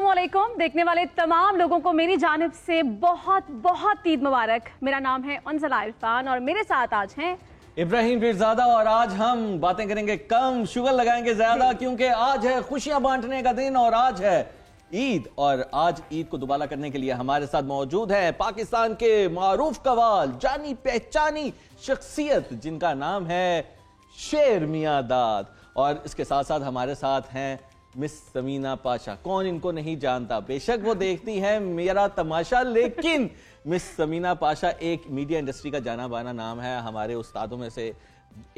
अस्सलामुअलैकुम। देखने वाले तमाम लोगों को मेरी जानिब से बहुत बहुत ईद मुबारक। मेरा नाम है अंजला इरफान और मेरे साथ आज हैं इब्राहिम पीरजादा। और आज हम बातें करेंगे कम, शुगर लगाएंगे ज्यादा, क्योंकि आज है खुशियां बांटने का दिन और आज है ईद। और आज ईद को दुबारा करने के लिए हमारे साथ मौजूद है पाकिस्तान के मारूफ कवाल, जानी पहचानी शख्सियत जिनका नाम है शेर मियां दाद। और इसके साथ साथ हमारे साथ हैं मिस समीना पाशा। कौन इनको नहीं जानता, बेशक वो देखती है मेरा तमाशा, लेकिन मिस समीना पाशा एक मीडिया इंडस्ट्री का जाना माना नाम है। हमारे उस्तादों में से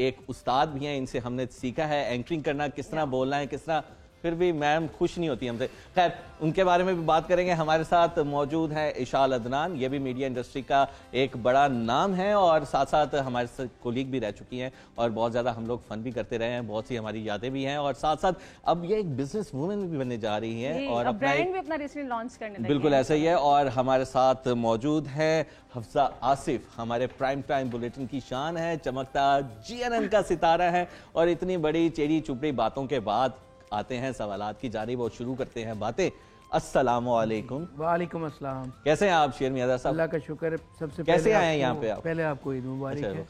एक उस्ताद भी हैं, इनसे हमने सीखा है एंकरिंग करना, किस तरह बोलना है, किस तरह। फिर भी मैम खुश नहीं होती हमसे। खैर, उनके बारे में भी बात करेंगे। हमारे साथ मौजूद है इशाल अदनान, ये भी मीडिया इंडस्ट्री का एक बड़ा नाम है और साथ साथ हमारे साथ कोलीग भी रह चुकी हैं और बहुत ज़्यादा हम लोग फन भी करते रहे हैं, बहुत सी हमारी यादें भी हैं। और साथ साथ अब ये एक बिजनेस वूमेन भी बनने जा रही हैं और अपना ब्रांड भी अपना रिसेंटली लॉन्च करने लगी। बिल्कुल ऐसा ही है। और हमारे साथ मौजूद है हफ्सा आसिफ, हमारे प्राइम टाइम बुलेटिन की शान है, चमकता GNN का सितारा है। और इतनी बड़ी चेरी चुपड़ी बातों के बाद आते हैं सवालात की जानिब और शुरू करते हैं बातें। अस्सलामुअलैकुम। वालेकुम अस्सलाम। कैसे हैं आप शेर मियां दाद साहब? अल्लाह का शुक्र है। सबसे कैसे आए हैं यहाँ पे आप? पहले आपको ईद मुबारक है।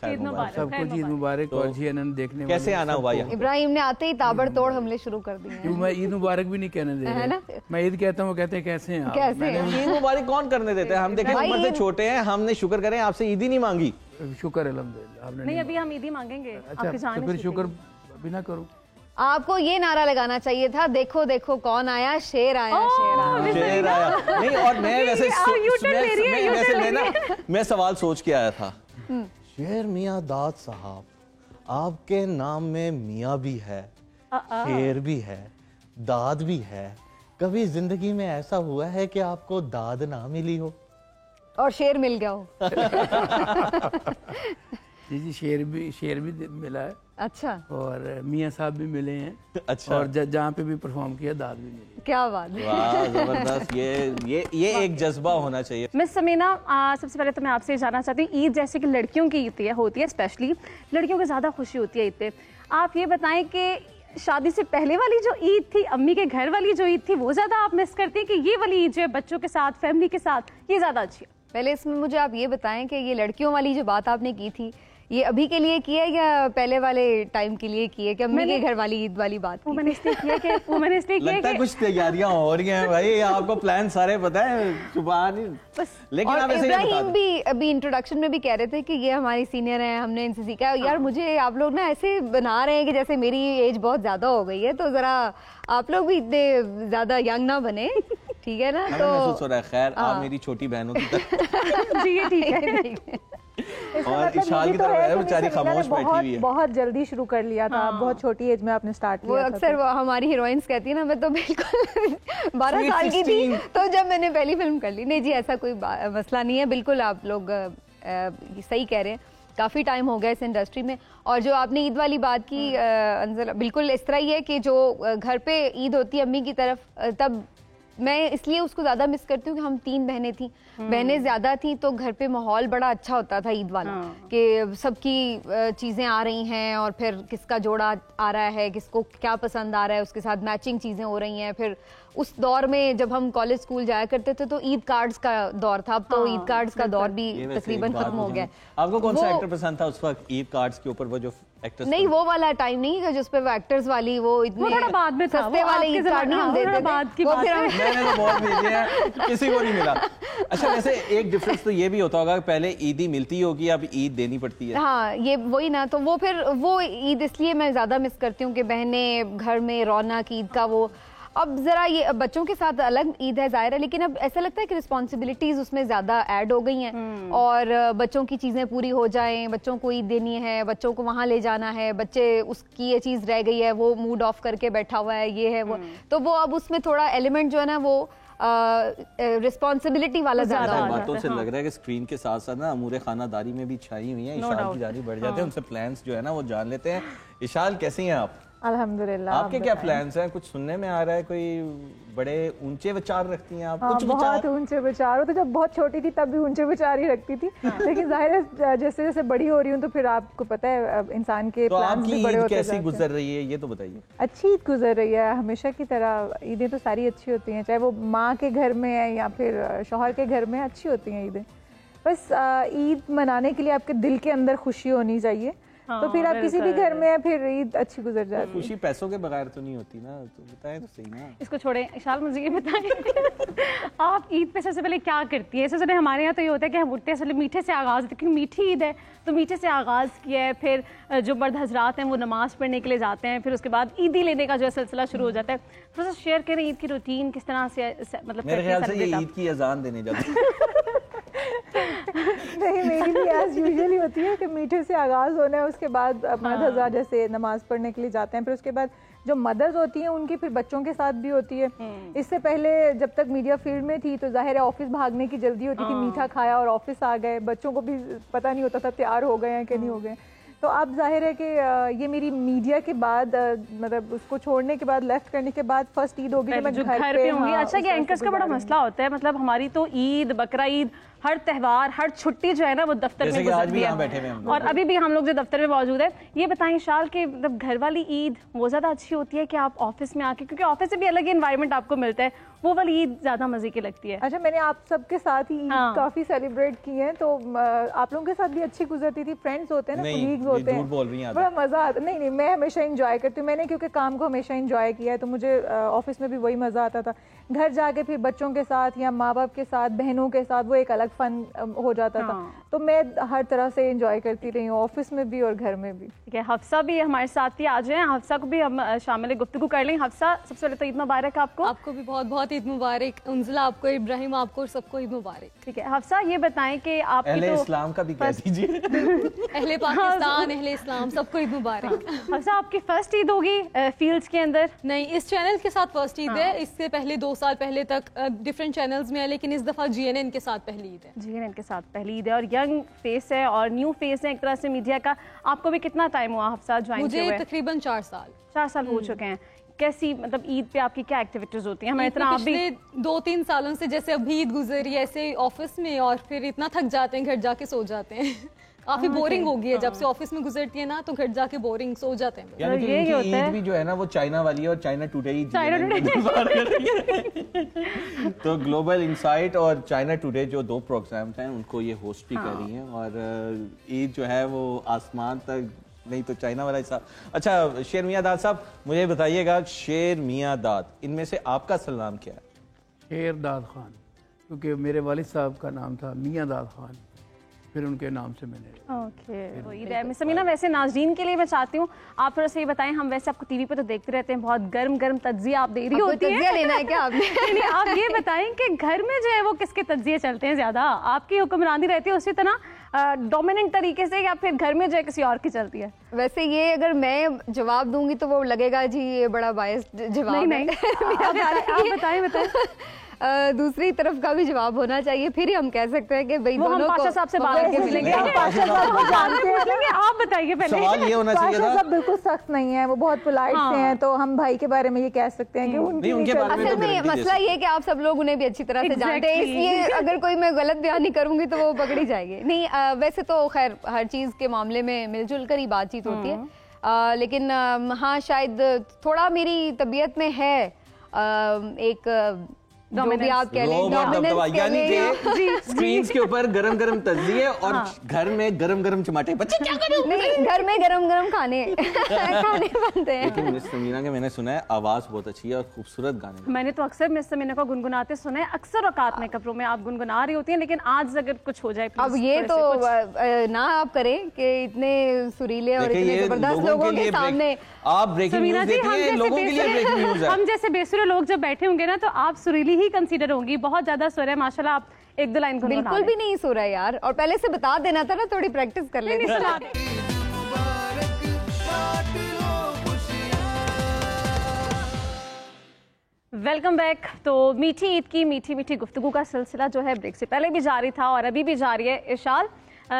सबको ईद मुबारक। और GNN देखने कैसे आना हुआ यहाँ? इब्राहिम ने आते ही ताबड़तोड़ हमले शुरू कर दिए हैं। क्यों मैं ईद मुबारक भी नहीं कहने दे रहा, मैं ईद कहता हूँ, वो कहते हैं कैसे हैं आप? कैसे हैं? ईद मुबारक कौन करने देते हैं? हम देखें उम्र से छोटे हैं, हमने शुक्र करें आपसे ईद ही नहीं मांगी। शुक्र अल्हम्दुलिल्लाह आपने नहीं, अभी हम ईद ही मांगेंगे। अच्छा, तो फिर शुक्र अभी ना करूँ। आपको ये नारा लगाना चाहिए था, देखो देखो कौन आया, शेर आया, शेर आया, शेर आया। नहीं, और मैं वैसे मैं सवाल सोच के आया था, शेर मियां दाद साहब, आपके नाम में मियां भी है, शेर भी है, दाद भी है। कभी जिंदगी में ऐसा हुआ है कि आपको दाद ना मिली हो और शेर मिल गया हो? जी, शेर भी मिला है। अच्छा। और मियां साहब भी मिले हैं। अच्छा। और जहाँ पे भी परफॉर्म किया दाद भी मिली। क्या बात है, वाह जबरदस्त। ये एक जज्बा होना चाहिए। मिस समीना, सबसे पहले तो मैं आपसे जानना चाहती हूँ, ईद जैसे कि लड़कियों की ईद होती है, स्पेशली लड़कियों को ज़्यादा खुशी होती है ईद पे। आप ये बताएं कि शादी से पहले वाली जो ईद थी, अम्मी के घर वाली जो ईद थी, वो ज़्यादा आप मिस करती हैं कि ये वाली ईद जो है बच्चों के साथ, फैमिली के साथ, ये ज़्यादा अच्छी है? पहले इसमें मुझे आप ये बताएं कि ये लड़कियों वाली जो बात आपने की थी, ये अभी के लिए की है या पहले वाले टाइम के लिए की है कि अम्मी के घर वाली ईद वाली बात? वो मैंने इसलिए किया कि लगता है कुछ तैयारियां हो रही हैं भाई, आपको प्लान सारे पता है, सुबह नहीं बस। लेकिन और इब्राहिम भी अभी इंट्रोडक्शन में भी कह रहे थे कि ये हमारी सीनियर हैं, हमने इनसे सीखा है। यार मुझे आप लोग ना ऐसे बना रहे हैं कि जैसे मेरी एज बहुत ज्यादा हो गई है, तो जरा आप लोग भी इतने ज्यादा यंग ना बने, ठीक है ना? तो महसूस हो रहा है। खैर, आप मेरी छोटी बहनों की तरह। जी, ये ठीक है। और इशाल की तरफ है, बेचारी खामोश बैठी हुई है। बहुत जल्दी शुरू कर लिया था, बहुत छोटी एज में आपने स्टार्ट किया था। वो अक्सर हमारी हीरोइंस कहती है ना, मैं तो बिल्कुल 12 साल की थी तो जब मैंने पहली फिल्म कर ली। नहीं जी, ऐसा कोई मसला नहीं है, बिल्कुल आप लोग सही कह रहे हैं। काफ़ी टाइम हो गया इस इंडस्ट्री में। और जो आपने ईद वाली बात की अंजला, बिल्कुल इस तरह ही है कि जो घर पे ईद होती है अम्मी की तरफ, तब मैं इसलिए उसको ज़्यादा मिस करती हूँ कि हम 3 बहनें थी, बहनें ज़्यादा थी, तो घर पे माहौल बड़ा अच्छा होता था ईद वाला, कि सबकी चीज़ें आ रही हैं और फिर किसका जोड़ा आ रहा है, किसको क्या पसंद आ रहा है, उसके साथ मैचिंग चीज़ें हो रही हैं। फिर उस दौर में जब हम कॉलेज स्कूल जाया करते थे तो ईद कार्ड्स का दौर था। अब तो ईद कार्ड्स का दौर भी तकरीबन खत्म हो गया। आपको कौन सा एक्टर पसंद था उस वक्त ईद कार्ड्स के ऊपर? वो जो एक्टर्स नहीं, वो वाला टाइम नहीं है जिस पे वो एक्टर्स वाली वो इतने थोड़ा बाद में था, सस्ते वाले ईद कार्ड नहीं हम देते थे। वो फिर मैंने तो बहुत भेजे हैं, किसी को नहीं मिला। अच्छा, वैसे एक डिफरेंस तो ये भी होता होगा कि पहले ईद ही मिलती होगी, अब ईद देनी पड़ती है। हाँ, ये वही ना, तो वो फिर वो ईद इसलिए मैं ज्यादा मिस करती हूँ कि बहनें घर में रौनक ईद का वो। अब जरा ये बच्चों के साथ अलग ईद है जाहिर है, लेकिन अब ऐसा लगता है कि रिस्पॉन्सिबिलिटीज उसमें ज्यादा ऐड हो गई हैं और बच्चों की चीजें पूरी हो जाएं, बच्चों को ईद देनी है, बच्चों को वहाँ ले जाना है, बच्चे उसकी ये चीज रह गई है, वो मूड ऑफ करके बैठा हुआ है, ये है वो, तो वो अब उसमें थोड़ा एलिमेंट जो है ना वो रिस्पॉन्सिबिलिटी वाला ज्यादा हो बातों से लग रहा है कि स्क्रीन के साथ साथ ना अमूरे खानादारी में भी छाई हुई है। इशाल की जानी बढ़ जाते हैं, उनसे प्लान्स जो है ना वो जान लेते हैं। इशाल, कैसी हैं आप? अल्हम्दुलिल्लाह। आपके क्या प्लान्स हैं? कुछ सुनने में आ रहा है, कोई बड़े ऊंचे विचार रखती हैं आप? हाँ, कुछ बहुत ऊंचे विचार हो। तो जब बहुत छोटी थी तब भी ऊंचे विचार ही रखती थी, लेकिन जाहिर है जैसे जैसे बड़ी हो रही हूँ तो फिर आपको पता है इंसान के तो प्लान्स आपकी भी बड़े ईद होते कैसी जाते हैं। गुजर रही है ये तो बताइए। अच्छी ईद गुजर रही है, हमेशा की तरह। ईदें तो सारी अच्छी होती हैं, चाहे वो माँ के घर में है या फिर शौहर के घर में, अच्छी होती हैं ईदें। बस ईद मनाने के लिए आपके दिल के अंदर खुशी होनी चाहिए, तो फिर आप किसी भी घर में है फिर ईद अच्छी गुजर जाती है। खुशी पैसों के बगैर तो नहीं होती ना, तो बताएं तो सही ना। इसको छोड़ें, इशाल मुझे ये बताएं आप ईद पे सबसे पहले क्या करती है? सबसे पहले हमारे यहाँ तो ये होता है कि हम उठते हैं मीठे से आगाज़, लेकिन मीठी ईद है तो मीठे से आगाज़ किया है, फिर जो मर्द हजरात हैं वो नमाज़ पढ़ने के लिए जाते हैं, फिर उसके बाद ईदी लेने का जो है सिलसिला शुरू हो जाता है। थोड़ा सा शेयर करें ईद की रूटीन किस तरह से मतलब मेरे ख्याल से ये ईद की अजान देने जाते हैं। नहीं, मेरी भी एज यूजुअली होती है कि मीठे से आगाज़ होना है, उसके बाद मर्द हज़रात जैसे नमाज पढ़ने के लिए जाते हैं, फिर उसके बाद जो मदर्स होती हैं उनकी फिर बच्चों के साथ भी होती है। इससे पहले जब तक मीडिया फील्ड में थी तो जाहिर है ऑफिस भागने की जल्दी होती थी, मीठा खाया और ऑफिस आ गए, बच्चों को भी पता नहीं होता था तैयार हो गए हैं कि नहीं हो गए। तो अब जाहिर है कि ये मेरी मीडिया के बाद मतलब उसको छोड़ने के बाद, लेफ्ट करने के बाद फर्स्ट ईद होगी तो मैं घर पे होंगी। अच्छा, ये एंकर्स का बड़ा मसला होता है, मतलब हमारी तो ईद, बकरा ईद, हर त्यौहार, हर छुट्टी जो है ना वो दफ्तर में गुजरती है, और अभी भी हम लोग जो दफ्तर में मौजूद है। ये बताएं शाल के मतलब घर वाली ईद वो ज़्यादा अच्छी होती है कि आप ऑफिस में आके, क्योंकि ऑफिस से भी अलग ही एनवायरनमेंट आपको मिलता है, वो वाली ईद ज़्यादा मजे की लगती है? अच्छा, मैंने आप सबके साथ ही ईद काफ़ी सेलिब्रेट की है, तो आप लोगों के साथ भी अच्छी गुजरती थी। फ्रेंड्स होते हैं ना, कोलीग्स होते हैं, बड़ा मज़ा आता। नहीं, मैं हमेशा इंजॉय करती हूँ, मैंने क्योंकि काम को हमेशा इंजॉय किया है तो मुझे ऑफिस में भी वही मज़ा आता था। घर जाके फिर बच्चों के साथ या माँ बाप के साथ, बहनों के साथ वो एक अलग फन हो जाता था, तो मैं हर तरह से एंजॉय करती रही हूँ, ऑफिस में भी और घर में भी। ठीक है, हफ्सा भी हमारे साथ ही आ जाए, हफ्सा को भी हम शामिल गुफ्तगू कर लेंगे। हफ्सा, सबसे पहले तो ईद मुबारक आपको। आपको भी बहुत बहुत ईद मुबारक। उंजला आपको, इब्राहिम आपको, और सबको ईद मुबारक। ठीक है हफ्सा, ये बताएं कि आपकी अहले इस्लाम का भी कह दीजिए। अहले पाकिस्तान, अहले इस्लाम, सबको ईद मुबारक। हफ्सा, आपकी फर्स्ट ईद होगी फील्ड्स के अंदर? नहीं, इस चैनल के साथ फर्स्ट ईद है। इससे पहले 2 साल पहले तक डिफरेंट चैनल्स में है, लेकिन इस दफा GNN के साथ पहली ईद है। GNN के साथ पहली ईद है, और यंग फेस है और न्यू फेस है एक तरह से मीडिया का। आपको भी कितना टाइम हुआ हफ्सा ज्वाइन किए हुए? मुझे तकरीबन 4 साल। 4 साल हो चुके हैं। कैसी मतलब ईद पे आपकी क्या एक्टिविटीज होती हैं? हमारे तरह आप भी पिछले 2-3 सालों से जैसे अभी ईद गुजरी ऐसे ऑफिस में, और फिर इतना थक जाते हैं घर जाके सो जाते हैं। काफी बोरिंग हो गई है जब से ऑफिस में गुजरती है ना, तो घर जाके बोरिंग सो जाते हैं। यानी कि इनकी ईद भी जो है ना वो चाइना वाली है, और चाइना टुडे ही तो ग्लोबल इनसाइट और चाइना टुडे जो 2 प्रोग्राम्स हैं उनको ये होस्ट भी कर रही हैं, और ईद जो है वो आसमान तक नहीं तो चाइना वाला हिसाब। अच्छा शेर मियां दाद साहब, मुझे बताइएगा, शेर मियां दाद, इनमें से आपका असल नाम क्या है? शेर दाद खान, क्योंकि मेरे वालिद साहब का नाम था मियां दाद खान, फिर उनके नाम से मैंने। ओके, समीना, वैसे नाज़रीन के लिए मैं चाहती हूँ आप थोड़ा सा ये बताएं, हम वैसे आपको टीवी पे तो देखते रहते हैं, बहुत गर्म गर्म तज्जिया आप दे रही होती है। तज्जिया लेना है क्या आपने? नहीं, आप ये बताएं कि घर में जो है वो किसके तज्जिए चलते हैं ज्यादा? आपकी हुक्मरानी रहती है उसी तरह डोमिनेंट तरीके से, या फिर घर में जो है किसी और की चलती है? वैसे ये अगर मैं जवाब दूंगी तो वो लगेगा जी ये बड़ा बायस्ड जवाब नहीं, आप बताएं। दूसरी तरफ का भी जवाब होना चाहिए, फिर ही हम कह सकते हैं कि भाई वो दोनों हम पाशा साहब से बात करके मिलेंगे। आप बताइए पहले। सवाल ये होना चाहिए था, सब बिल्कुल सख्त नहीं है, वो बहुत पोलाइट से हैं, तो हम भाई के बारे में ये कह सकते हैं कि उनके असल में मसला ये है कि आप सब लोग उन्हें भी अच्छी तरह से जानते हैं, इसलिए अगर कोई मैं गलत बयान नहीं करूंगी तो वो पकड़ी जाएगी। नहीं, वैसे तो खैर हर चीज के मामले में मिलजुल कर ही बातचीत होती है, लेकिन हाँ शायद थोड़ा मेरी तबीयत में है एक जो भी आप कह लें, यानी कि स्क्रीन के ऊपर गरम गरम तज्जिए और घर में गरम गरम टमाटे। बच्चे क्या करें? नहीं, घर में गरम गरम खाने बनते हैं। लेकिन मिस समीना के मैंने सुना है आवाज बहुत अच्छी है और खूबसूरत गाने। मैंने तो अक्सर मिस समीना को गुनगुनाते सुना है, अक्सर औकात में कपड़ों में आप गुनगुना रही होती हैं, लेकिन आज अगर कुछ हो जाए अब ये तो ना आप करें कि इतने सुरीले और इतने जबरदस्त लोगों के सामने आप ब्रेकिंग न्यूज़ देती हैं, लोगों के लिए ब्रेकिंग न्यूज़ है। हम जैसे बेसुरे लोग जब बैठे होंगे ना तो आप सुरीली ही कंसीडर होंगी। बहुत ज्यादा सुर है माशाल्लाह, आप 1-2 लाइन बिल्कुल भी नहीं सुर है यार, और पहले से बता देना था ना, थोड़ी प्रैक्टिस कर लेनी। Welcome back. तो मीठी ईद की मीठी मीठी गुफ्तगू का सिलसिला जो है ब्रेक से पहले भी जारी था और अभी भी जारी है। इरशाद,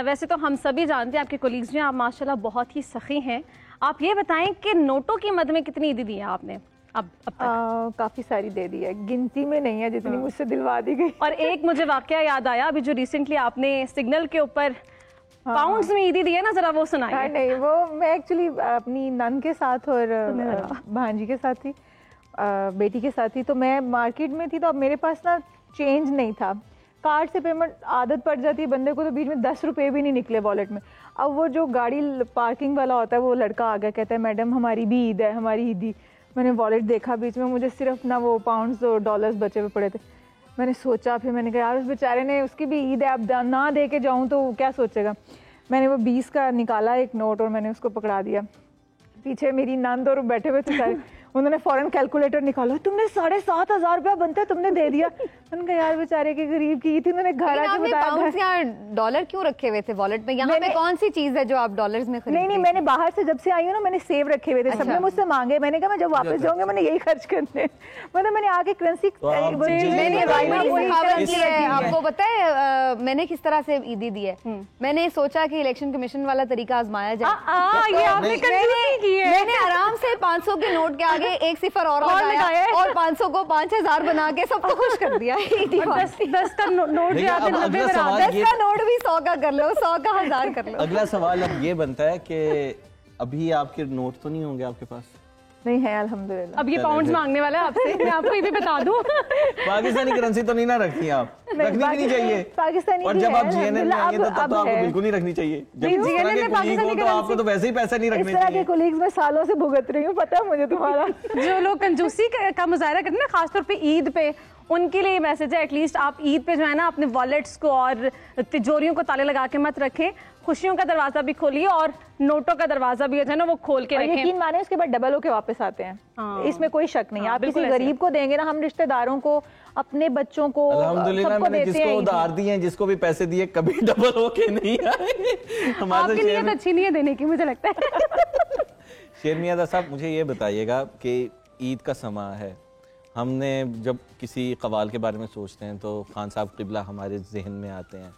वैसे तो हम सभी जानते हैं आपके कोलीग्स जो हैं, आप माशाल्लाह बहुत ही सखी हैं, आप ये बताएं कि नोटों की मद में कितनी ईदी दी है आपने अब तक? काफी सारी दे दी है, गिनती में नहीं है जितनी मुझसे दिलवा दी गई। और एक मुझे वाकया याद आया अभी जो रिसेंटली आपने सिग्नल के ऊपर पाउंड्स में ईदी दी है ना, जरा वो सुनाइए। नहीं, वो मैं एक्चुअली अपनी नन के साथ और भांजी के साथ थी, बेटी के साथ थी। तो मैं मार्केट में थी, तो अब मेरे पास ना चेंज नहीं था। कार्ड से पेमेंट आदत पड़ जाती है बंदे को, तो बीच में 10 रुपए भी नहीं निकले वॉलेट में। अब वो जो गाड़ी पार्किंग वाला होता है वो लड़का आ गया, कहता है मैडम हमारी भी ईद है, हमारी ईदी। मैंने वॉलेट देखा, बीच में मुझे सिर्फ ना वो पाउंड्स और डॉलर्स बचे हुए पड़े थे। मैंने सोचा, फिर मैंने कहा यार उस बेचारे ने, उसकी भी ईद है, अब ना दे के जाऊँ तो क्या सोचेगा। मैंने वो 20 का निकाला एक नोट और मैंने उसको पकड़ा दिया। पीछे मेरी नंद और बैठे हुए थे सारे, उन्होंने फौरन कैलकुलेटर निकाला, तुमने 7,500 रुपया बनता तुमने दे दिया। मैंने कहा यार बेचारे की गरीब की थी, उन्होंने घर आके बताया। पाउंड्स या डॉलर क्यों रखे हुए थे वॉलेट में? यहाँ पे कौन सी चीज है जो आप डॉलर्स में खरीद? नहीं, मैंने बाहर से जब से आई हूँ ना, मैंने सेव रखे हुए थे। सबने मुझसे मांगे, मैंने कहा मैं जब वापस जाऊंगी मैंने यही खर्च करने। मतलब मैंने आके करेंसी आपको पता है मैंने किस तरह से ईदी दी है? मैंने सोचा कि इलेक्शन कमीशन वाला तरीका आजमाया जाए। मैंने आराम से 500 के नोट के आगे एक सिफर और लगाया और 500 को 5,000 बना के सबको खुश कर दिया। 10 का नोट भी आते, 90 का नोट भी 100 का कर लो, 100 का 1000 कर लो। अगला सवाल अब ये बनता है कि अभी आपके नोट तो नहीं होंगे आपके पास? नहीं है अल्हम्दुलिल्लाह। अब ये पाउंड्स मांगने वाला है आपसे, मैं आपको ये भी बता दूं। पाकिस्तानी करेंसी तो नहीं ना रखती आप? रखनी भी नहीं चाहिए पाकिस्तानी। और जब आप जीएनएन में आएंगे तो तब तो आपको बिल्कुल नहीं रखनी चाहिए। जब जीएनएन में पाकिस्तानी तो आपको तो वैसे ही पैसा नहीं रखने चाहिए। इस तरह के कोलीग्स मैं सालों से भुगत रही हूँ, पता है मुझे तुम्हारा। जो लोग कंजूसी का मुजाहरा करते हैं ना, खासतौर पे ईद पे, उनके लिए मैसेज है एटलीस्ट आप ईद पे जो है ना अपने वॉलेट्स को और तिजोरियों को ताले लगा के मत रखें। खुशियों का दरवाजा भी खोलिए और नोटों का दरवाजा भी है ना वो खोल के रखें। यकीन माने उसके बाद डबल होके वापस आते हैं। हाँ। इसमें कोई शक नहीं। हाँ, आप किसी गरीब को देंगे ना, हम रिश्तेदारों को, अपने बच्चों को, अल्हम्दुलिल्लाह मैंने जिसको उधार दिए, जिसको भी पैसे दिए, कभी डबल होके नहीं आए। आपकी नीयत अच्छी नहीं है देने की, मुझे लगता है। शेर मियां साहब, मुझे ये बताइएगा कि ईद का समा है, हमने जब किसी कवाल के बारे में सोचते हैं तो खान साहब किबला हमारे जहन में आते हैं,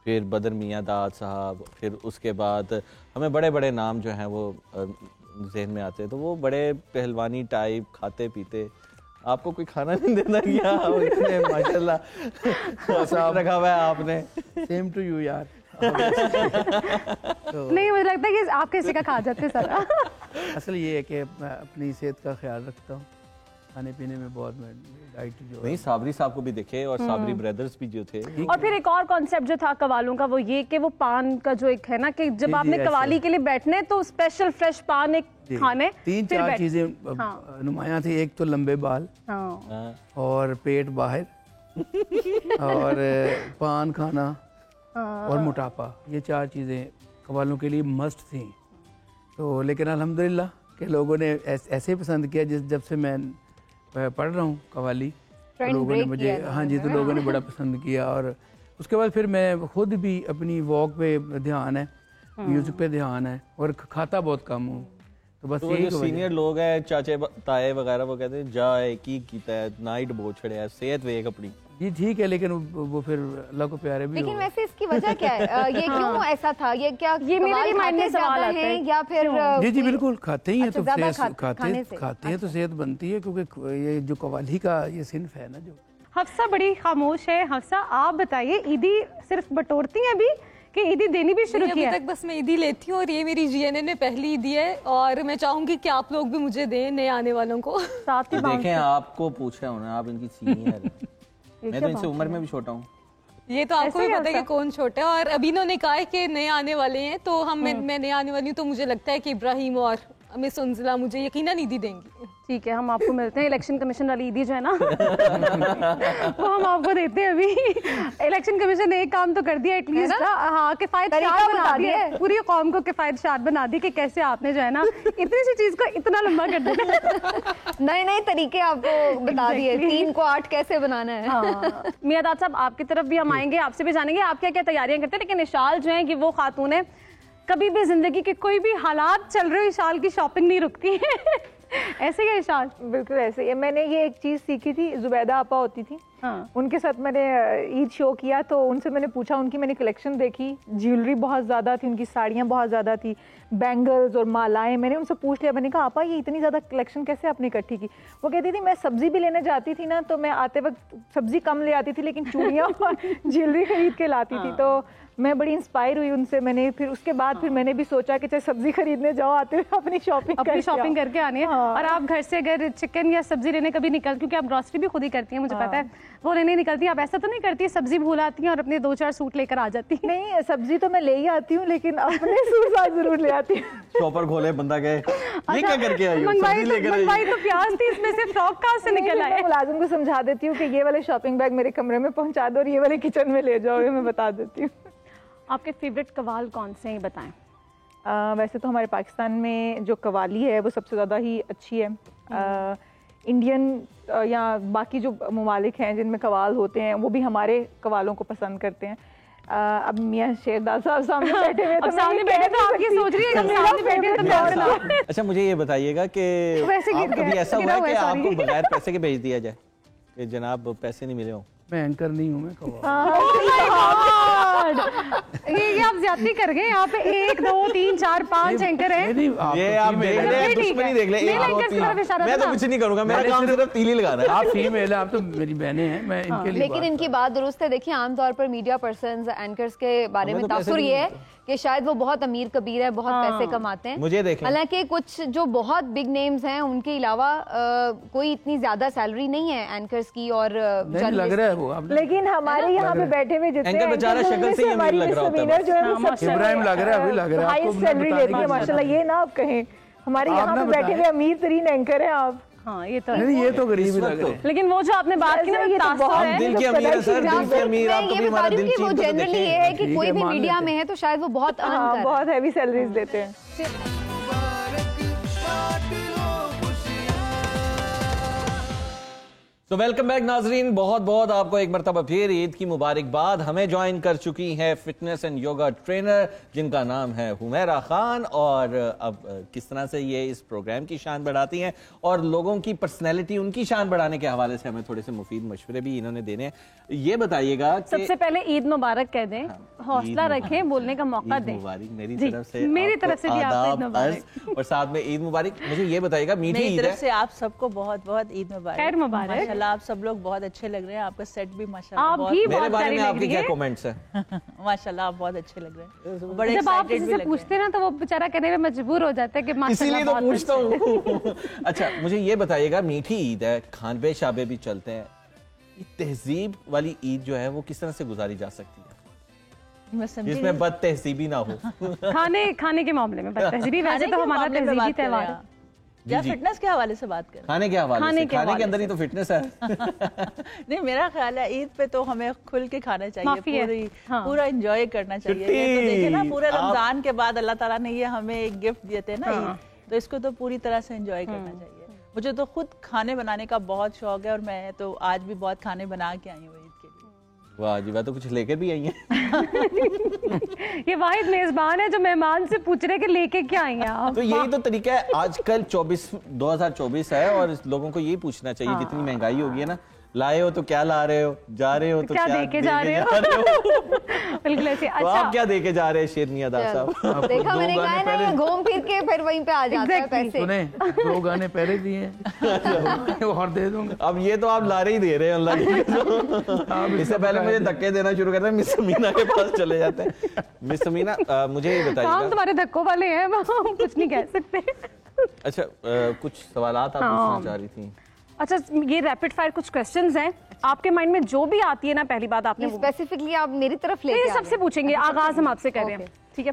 फिर बदर मियां दाद साहब, फिर उसके बाद हमें बड़े बड़े नाम जो हैं वो जहन में आते हैं। तो वो बड़े पहलवानी टाइप, खाते पीते, आपको कोई खाना नहीं देता क्या? इतने माशाल्लाह रखा हुआ है आपने। सेम टू यू यार। नहीं, मुझे लगता है कि आप किसी का खा जाते सारा। असल ये है कि मैं अपनी सेहत का ख्याल रखता हूँ, खाने पीने में बहुत मैं डाइट जो नहीं, साबरी साहब को भी देखे और साबरी ब्रदर्स भी जो थे। और फिर एक और कॉन्सेप्ट जो था कवालों का, वो ये कि वो पान का जो एक है ना कि जब आपने कवाली के लिए बैठने तो स्पेशल फ्रेश पान एक खाने। 3-4 चीजें नुमायां थी। एक तो लंबे बाल और पेट बाहर और पान खाना और मोटापा, ये 4 चीजें कवालों के लिए मस्ट थी। तो लेकिन अल्हम्दुलिल्लाह के लोगों ने ऐसे पसंद किया, जब से मैं पढ़ रहा हूँ कवाली, तो लोगों ने मुझे, हाँ जी, तो लोगों ने बड़ा पसंद किया। और उसके बाद फिर मैं खुद भी अपनी वॉक पे ध्यान है, म्यूजिक पे ध्यान है और खाता बहुत कम हूँ। तो बस यही सीनियर लोग हैं, चाचे ताए वगैरह, वो कहते हैं जाए की कीता है, नाइट बहुत छड़े, सेहत वेख अपनी। जी ठीक है, लेकिन वो फिर अल्लाह को प्यारे भी। लेकिन वैसे इसकी वजह क्या है? ये क्यों ऐसा था? ये क्या, ये मेरे माइंड में सवाल आता है या फिर? जी बिल्कुल, खाते ही हैं तो खाते हैं तो सेहत बनती है, क्योंकि ये जो कवाली का ये सिन्फ है ना। जो हफ्सा बड़ी खामोश है। हफ्सा, आप बताइए, ईदी सिर्फ बटोरती हैं अभी कि ईदी देनी भी शुरू की है? अभी तक बस मैं ईदी लेती हूँ और ये मेरी जीएनएन में पहली ईदी है और मैं चाहूंगी कि आप लोग भी मुझे दें, नए आने वालों को। साथ ही देखें, आपको पूछ रहा हूँ ना, आप इनकी सीनियर मैं तो इनसे उम्र में भी छोटा हूँ। ये तो आपको भी पता है कि कौन छोटा है। और अभी इन्होंने कहा है कि नए आने वाले हैं, तो मैं नए आने वाली हूँ, तो मुझे लगता है कि इब्राहिम और मिस उन्जिला मुझे यकीनन ईदी देंगी। ठीक है, हम आपको मिलते हैं। इलेक्शन कमीशन वाली ईदी जो है ना वो हम आपको देते हैं। अभी इलेक्शन कमीशन ने एक काम तो कर दिया एटलीस्ट, हाँ, किफायत-शार बना दिया, पूरी कौम को किफायत-शार बना दी कि कैसे आपने जो है ना इतनी सी चीज को इतना लंबा कर दिया। नए तरीके आपको बता दिए, 3 को 8 कैसे बनाना है। हाँ। मियां दाद साहब, आपकी तरफ भी हम आएंगे, आपसे भी जानेंगे आप क्या क्या तैयारियां करते हैं। लेकिन इशाल जो है कि वो खातून है, कभी भी जिंदगी के कोई भी हालात चल रहे हो, इशाल की शॉपिंग नहीं रुकती है। ऐसे ही है इरशाद? बिल्कुल ऐसे ही है। मैंने ये एक चीज़ सीखी थी, जुबैदा आपा होती थी, हाँ। उनके साथ मैंने ईद शो किया तो उनसे मैंने पूछा, उनकी मैंने कलेक्शन देखी, ज्वेलरी बहुत ज़्यादा थी, उनकी साड़ियाँ बहुत ज़्यादा थी, बैंगल्स और मालाएं। मैंने उनसे पूछ लिया, मैंने कहा आपा ये इतनी ज़्यादा कलेक्शन कैसे आपने इकट्ठी की? वो कहती थी मैं सब्जी भी लेने जाती थी ना तो मैं आते वक्त सब्जी कम ले आती थी लेकिन चूड़ियाँ और ज्वेलरी खरीद के लाती थी। तो मैं बड़ी इंस्पायर हुई उनसे। मैंने फिर उसके बाद फिर मैंने भी सोचा कि चाहे सब्जी खरीदने जाओ, आते हुए अपनी शॉपिंग करके आनी है। और आप घर से अगर चिकन या सब्जी लेने कभी निकल, क्योंकि आप ग्रोसरी भी खुद ही करती हैं मुझे पता है, वो लेने निकलती हैं, आप ऐसा तो नहीं करती सब्जी भूल आती हैं और अपने 2-4 सूट लेकर आ जाती हैं? नहीं, सब्जी तो मैं ले ही आती हूँ लेकिन अपने सूट साथ जरूर ले आती हूँ। शॉपर खोले बंदा गए, ये क्या करके आई हो? मंगवाई तो प्याज थी, इसमें से फ्रॉक कहाँ से निकल आए? मुलाजिम को समझा देती हूँ कि ये वाले शॉपिंग बैग मेरे कमरे में पहुँचा दो और ये वाले किचन में ले जाओ, ये मैं बता देती हूँ। आपके फेवरेट कवाल कौन से हैं बताएं? वैसे तो हमारे पाकिस्तान में जो कवाली है वो सबसे ज़्यादा ही अच्छी है। इंडियन या बाकी जो ममालिक हैं जिनमें कवाल होते हैं वो भी हमारे कवालों को पसंद करते हैं। अब मियां शेरदाद साहब सामने बैठे हुए तो सामने बैठे तो आपकी सोच रही है सामने बैठे तो और ना। अच्छा मुझे ये बताइएगा कि कभी ऐसा हुआ है कि आपको बगैर पैसे के भेज दिया जाए कि जनाब पैसे नहीं मिले हो? मैं एंकर नहीं हूँ, मैं कवाल। ये आप ज्यादती कर गए। यहाँ पे 1 2 3 4 5 एंकर हैं। ये आप देख ले, दुश्मनी देख ले। मैं तो कुछ नहीं करूंगा, मेरा काम सिर्फ तीली लगाना है। आप फीमेल है, आप तो मेरी बहनें हैं, मैं इनके लिए। लेकिन इनकी बात दुरुस्त है। देखिए आमतौर पर मीडिया पर्सन्स, एंकर्स के बारे में तासुर ये है कि शायद वो बहुत अमीर कबीर है, बहुत पैसे कमाते हैं। मुझे देखें, हालांकि कुछ जो बहुत बिग नेम्स हैं उनके अलावा कोई इतनी ज्यादा सैलरी नहीं है एंकर्स की। और लग रहा है वो, लेकिन हमारे यहाँ पे बैठे हुए जितने एंकर बेचारा शक्ल से ही अमीर लग रहा होता है। जो है वो सबसे इब्राहिम लग रहा है, अभी लग रहा है हाईएस्ट सैलरी लेती है माशाल्लाह। ये ना आप कहें, हमारे यहाँ पे बैठे हुए अमीर तरीन एंकर हैं आप। हाँ ये तो नहीं, ये तो गरीब ही लग रहे हैं। लेकिन वो जो आपने बात की ना, ये तो बहुत दिल की अमीर है सर, दिल की अमीर। आप कभी हमारा दिल वो जनरली ये है कि कोई भी मीडिया में है तो शायद वो बहुत बहुत हैवी सैलरीज देते हैं। तो वेलकम बैक नाजरीन, बहुत बहुत आपको एक मरतबा फिर ईद की मुबारकबाद। हमें ज्वाइन कर चुकी है फिटनेस एंड योगा ट्रेनर जिनका नाम है हुमैरा खान। और अब किस तरह से ये इस प्रोग्राम की शान बढ़ाती हैं और लोगों की पर्सनैलिटी, उनकी शान बढ़ाने के हवाले से हमें थोड़े से मुफीद मशवरे भी इन्होंने देने हैं। ये बताइएगा सबसे पहले ईद मुबारक कह दें, हौसला रखें, बोलने का मौका दें। मेरी तरफ से भी आपको ईद मुबारक और साथ में ईद मुबारक। मुझे ये बताइएगा, मीठी ईद है से आप सबको बहुत बहुत ईद मुबारक। खैर मुबारक। माशाल्लाह आप सब लोग बहुत अच्छे लग रहे हैं, आपका सेट भी माशाल्लाह आप भी मेरे बारे में आपके क्या कमेंट्स हैं? माशाल्लाह आप बहुत अच्छे लग रहे हैं, बड़े जब आप किसी से पूछते हैं ना तो वो बेचारा कहने में मजबूर हो जाता है कि माशाल्लाह, इसीलिए तो पूछता हूँ। अच्छा मुझे ये बताइएगा, मीठी ईद है, खानबे शाबे भी चलते हैं, तहजीब वाली ईद जो है वो किस तरह से गुजारी जा सकती है जिसमें बद तहजीबी ना हो? खाने के मामले में बद तहजीबी, वैसे तो हमारा तहजीबी त्योहार है। या फिटनेस के हवाले से बात करें? खाने के हवाले से, खाने के अंदर ही तो फिटनेस है। नहीं मेरा ख्याल है ईद पे तो हमें खुल के खाना चाहिए, पूरा एंजॉय करना चाहिए। ये तो देखिए ना, पूरे रमजान के बाद अल्लाह ताला ने ये हमें एक गिफ्ट देते हैं ना ईद, तो इसको तो पूरी तरह से एंजॉय करना चाहिए। मुझे तो खुद खाने बनाने का बहुत शौक है और मैं तो आज भी बहुत खाने बना के आई हूँ ईद के लिए। वाह जी वाह, तो कुछ लेकर भी आई हैं। ये वाहिद मेजबान है जो मेहमान से पूछ रहे कि लेके क्या आई हैं आप। तो यही तो तरीका है, आजकल 2024 है और लोगों को यही पूछना चाहिए, जितनी महंगाई होगी है ना, लाए हो तो क्या ला रहे हो, जा रहे हो तो क्या देके जा रहे हो। बिल्कुल ऐसे। तो आप क्या देके जा रहे हैं शेरनिया दास साहब? देखा मैंने कहा है ना, ये घूम फिर के फिर वहीं पे आ जाता है पैसे। सुने 2 गाने पहले दिए हैं और दे दूंगा। अब ये तो आप लारे ही दे रहे हैं अल्लाह की। इससे पहले मुझे धक्के देना शुरू करते हैं, मिस समीना के पास चले जाते हैं। मिस समीना मुझे ये बताइए, हम तुम्हारे धक्कों वाले हैं, हम कुछ नहीं कह सकते। अच्छा कुछ सवालात आप पूछना चाह रही थी? अच्छा ये रैपिड फायर कुछ क्वेश्चंस हैं, आपके माइंड में जो भी आती है ना, पहली बात आपने स्पेसिफिकली आप मेरी तरफ लेके सबसे पूछेंगे, आगाज हम आपसे कर रहे हैं, ठीक है?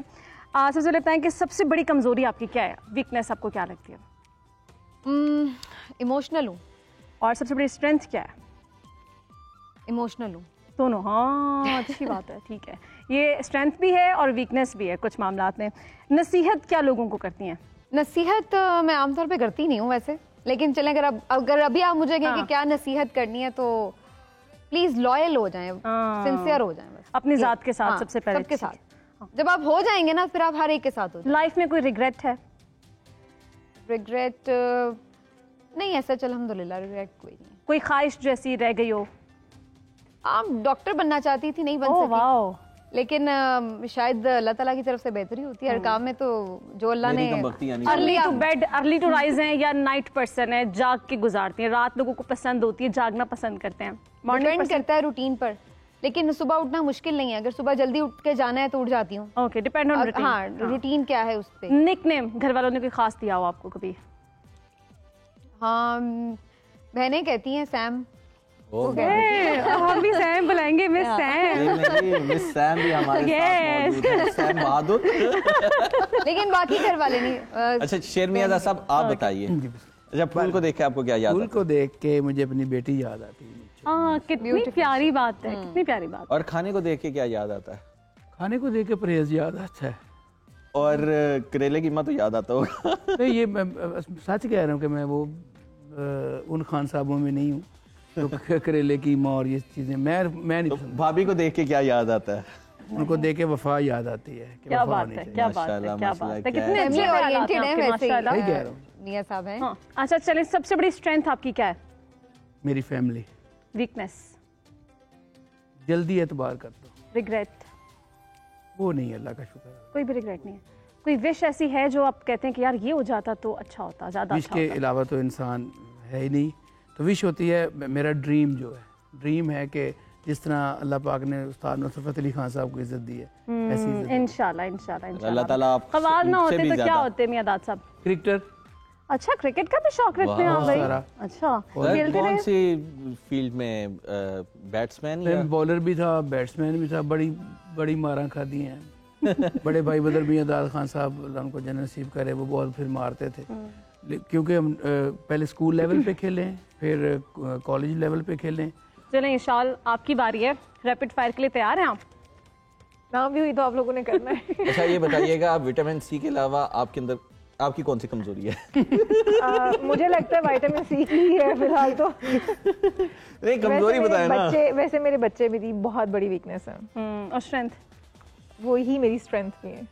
सबसे लगता है कि सबसे बड़ी कमजोरी आपकी क्या है, वीकनेस आपको क्या लगती है? इमोशनल हूँ। और सबसे बड़ी स्ट्रेंथ क्या है? इमोशनल हूँ। दोनों? हाँ अच्छी बात है, ठीक है। ये स्ट्रेंथ भी है और वीकनेस भी है कुछ मामलात में। नसीहत क्या लोगों को करती हैं? नसीहत मैं आमतौर पे करती नहीं हूँ वैसे, लेकिन चलें अगर अभी आप मुझे कहें कि क्या नसीहत करनी है तो प्लीज लॉयल हो जाएं, सिंसियर हो जाएं बस अपनी जात के साथ। सबसे पहले सबके साथ जब आप हो जाएंगे ना, फिर आप हर एक के साथ हो जाएंगे। लाइफ में कोई रिग्रेट है? रिग्रेट नहीं ऐसा चल अल्हम्दुलिल्लाह रिग्रेट कोई नहीं। कोई ख्वाहिश जैसी रह गई हो? आप डॉक्टर बनना चाहती थी, नहीं बन सकी। वाओ। लेकिन शायद अल्लाह ताला की तरफ से बेहतरी होती है हर काम में, तो जो अल्लाह ने early to bed early to rise हैं या नाइट पर्सन है, जाग के गुजारती हैं? रात लोगों को पसंद होती है, जागना पसंद करते हैं। डिपेंड करता है रूटीन पर, लेकिन सुबह उठना मुश्किल नहीं है। अगर सुबह जल्दी उठ के जाना है तो उठ जाती हूँ। Okay, depend on routine. हाँ, रूटीन क्या है उस पे। निकनेम घर वालों ने कोई खास दिया हो आपको कभी? हाँ, बहनें कहती हैं सैम। हम भी सैम बुलाएंगे, मिस सैम। मिस सैम भी हमारे साथ मौजूद है, सैम बहादुर। लेकिन बाकी घर वाले नहीं। अच्छा शेरमियादा साहब आप बताइए, अच्छा फूल को देख के आपको क्या याद? फूल को देख के मुझे अपनी बेटी याद आती है। कितनी प्यारी बात है, कितनी प्यारी बात। और खाने को देख के क्या याद आता है? खाने को देख के परहेज याद आता है। और करेले की माँ तो याद आता होगा। नहीं, ये मैं सच कह रहा हूँ कि मैं वो उन खान साहबों में नहीं हूँ तो करेले की माँ और ये चीजें मैं नहीं पसंद। भाभी को देख के क्या याद आता है? उनको देख के वफा याद आती है। क्या बात है, क्या बात है, क्या बात है। कितने फैमिली ओरिएंटेड है वैसे माशाल्लाह। मियां साहब हैं। हाँ, अच्छा चलिए, सबसे बड़ी स्ट्रेंथ आपकी क्या है? मेरी फैमिली। वीकनेस? जल्दी एतबार कर दो। रिग्रेट? वो नहीं है, अल्लाह का शुक्र है। कोई भी रिग्रेट नहीं है? कोई विश ऐसी है जो आप कहते हैं कि यार ये हो जाता तो अच्छा होता, ज्यादा विश अच्छा के होता? अलावा तो इंसान है ही नहीं। तो विश होती है, मेरा ड्रीम जो है, ड्रीम है कि जिस तरह अल्लाह पाक ने उस्ताद नुसरत अली खान साहब को इज्जत दी है, ऐसी इज्जत इंशाल्लाह इंशाल्लाह अल्लाह ताला आप ख्वाब ना होते तो क्या होते मियां दाद साहब? क्रिकेटर। अच्छा, क्रिकेट का भी शौक रखते हैं आप भाई? अच्छा, खेलते कौन रहे? सी फील्ड में? बैट्समैन या बॉलर भी था, बैट्समैन भी था, बड़ी बड़ी मारा खादी हैं। बड़े भाई बदर मियां दाद खान साहब अल्लाह उनको जन्नत नसीब करे, वो बॉल फिर मारते थे। क्योंकि हम पहले स्कूल लेवल पे खेले, फिर कॉलेज लेवल पे खेले। चलें इंशाल्लाह आपकी बारी है, रैपिड फायर के लिए तैयार हैं आप? नाम भी हुई तो आप लोगों ने करना है। अच्छा ये बताइएगा, आप विटामिन सी के अलावा आपके अंदर आपकी कौन सी कमजोरी है? मुझे लगता है विटामिन सी की ही है फिलहाल तो। नहीं कमजोरी बताए ना। वैसे मेरे बच्चे मेरी बहुत बड़ी वीकनेस है। और स्ट्रेंथ? वो ही मेरी स्ट्रेंथ भी है।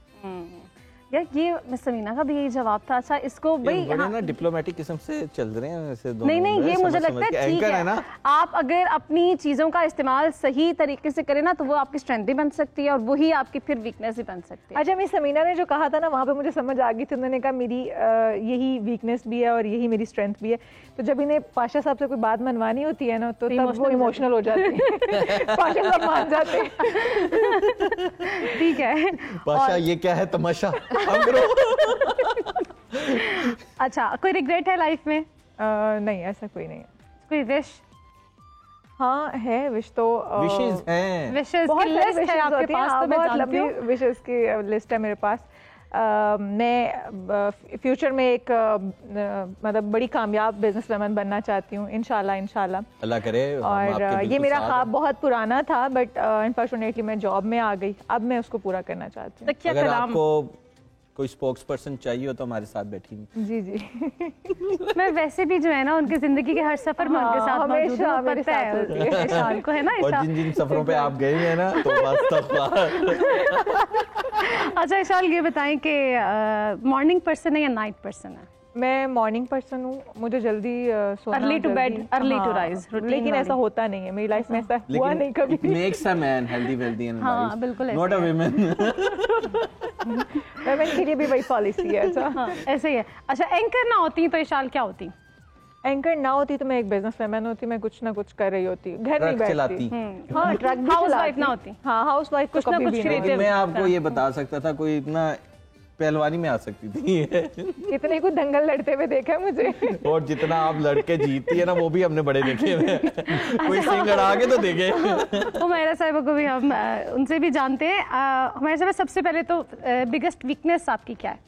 यार ये मिस समीना का भी यही जवाब था। अच्छा इसको भाई बड़े ना डिप्लोमेटिक किस्म से चल रहे हैं ऐसे दोनों। नहीं ये मुझे लगता है ठीक है ना, आप अगर अपनी चीजों का इस्तेमाल सही तरीके से करें ना तो वो आपकी स्ट्रेंथ भी बन सकती है और वही आपकी फिर वीकनेस भी बन सकती है। अच्छा मिस समीना ने जो कहा था ना, वहाँ पे मुझे समझ आ गई थी। उन्होंने कहा मेरी यही वीकनेस भी है और यही मेरी स्ट्रेंथ भी है। तो जब इन्हें पाशा साहब से कोई बात मनवानी होती है ना तो तब वो इमोशनल हो जाते हैं। पाशा साहब मान जाते हैं। ठीक है पाशा, ये क्या है तमाशा? अच्छा कोई रिग्रेट है लाइफ में? नहीं ऐसा कोई नहीं है। कोई विश? हाँ है विश तो। विशेस हैं, विशेस बहुत की लिस्ट है आपके पास? तो मैं बहुत जानती लंबी हूँ विशेस की लिस्ट है मेरे पास। मैं फ्यूचर में एक मतलब बड़ी कामयाब बिजनेसवुमन बनना चाहती हूँ इंशाल्लाह। अल्लाह करे। और ये मेरा ख्वाब बहुत पुराना था, बट अनफॉर्चुनेटली मैं जॉब में आ गई। अब मैं उसको पूरा करना चाहती हूँ। अगर आपको कोई स्पोक्स पर्सन चाहिए हो तो हमारे साथ बैठी। जी मैं वैसे भी जो है ना उनकी जिंदगी के हर सफर में उनके साथ मौजूद हूं, पता है ईशान को है ना। और जिन सफरों पे आप गए हैं ना तो अच्छा ईशान ये बताएं कि मॉर्निंग पर्सन है या नाइट पर्सन है? मैं मॉर्निंग पर्सन हूँ। मुझे जल्दी सोना, early to bed early to rise, लेकिन ऐसा होता नहीं है मेरी लाइफ में। ऐसा हुआ नहीं कभी। It makes a man healthy, wealthy and हाँ, बिल्कुल wise, not a woman। Women के लिए भी वही पॉलिसी है। अच्छा हाँ, ऐसे ही है। अच्छा एंकर ना होती तो ईशान क्या होती? एंकर ना होती तो मैं एक बिजनेसवुमन होती। मैं कुछ ना कुछ कर रही होती, घर नहीं बैठती। हाँ, ट्रक भी हाउस वाइफ ना होती। हाँ, हाउस वाइफ कुछ ना कुछ लेकिन मैं आपको ये बता सकता था, कोई इतना पहलवानी में आ सकती थी। इतने कुछ दंगल लड़ते हुए देखा मुझे। और जितना आप लड़के जीतती है ना वो भी हमने बड़े देखे हुए। कोई सिंह अड़ा के तो देखे। हुमैरा साहिबा को भी हम उनसे भी जानते हैं। हुमैरा साहिबा सबसे पहले तो बिगेस्ट वीकनेस आपकी क्या है?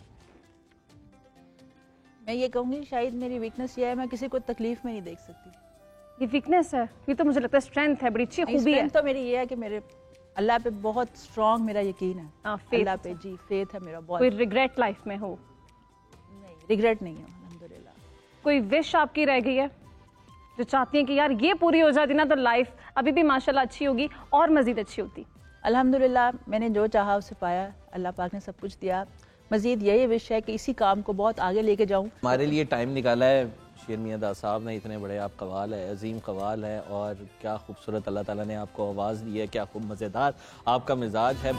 मैं ये कहूँगी शायद मेरी वीकनेस ये है, मैं किसी को तकलीफ में नहीं देख सकती। ये वीकनेस है? ये तो मुझे लगता है स्ट्रेंथ है, बड़ी अच्छी खूबी है। तो मेरी ये है कि मेरे अल्लाह पे बहुत स्ट्रॉन्ग मेरा यकीन है। अल्लाह पे जी फेथ है मेरा बहुत। कोई रिग्रेट लाइफ में हो? नहीं, रिग्रेट नहीं है अल्हम्दुलिल्लाह। कोई विश आपकी रह गई है जो चाहती हैं कि यार ये पूरी हो जाती ना तो लाइफ अभी भी माशाल्लाह अच्छी होगी और मजीद अच्छी होती? अल्हम्दुलिल्लाह मैंने जो चाहा उसे पाया, अल्लाह पाक ने सब कुछ दिया। मजीद यही विश है कि इसी काम को बहुत आगे लेके जाऊँ। हमारे लिए टाइम निकाला है शेर मियां साहब ने इतने बड़े आप कवाल है, अजीम कवाल है, और क्या खूबसूरत अल्लाह ताला ने आपको आवाज़ दी है, क्या खूब मज़ेदार आपका मिजाज है।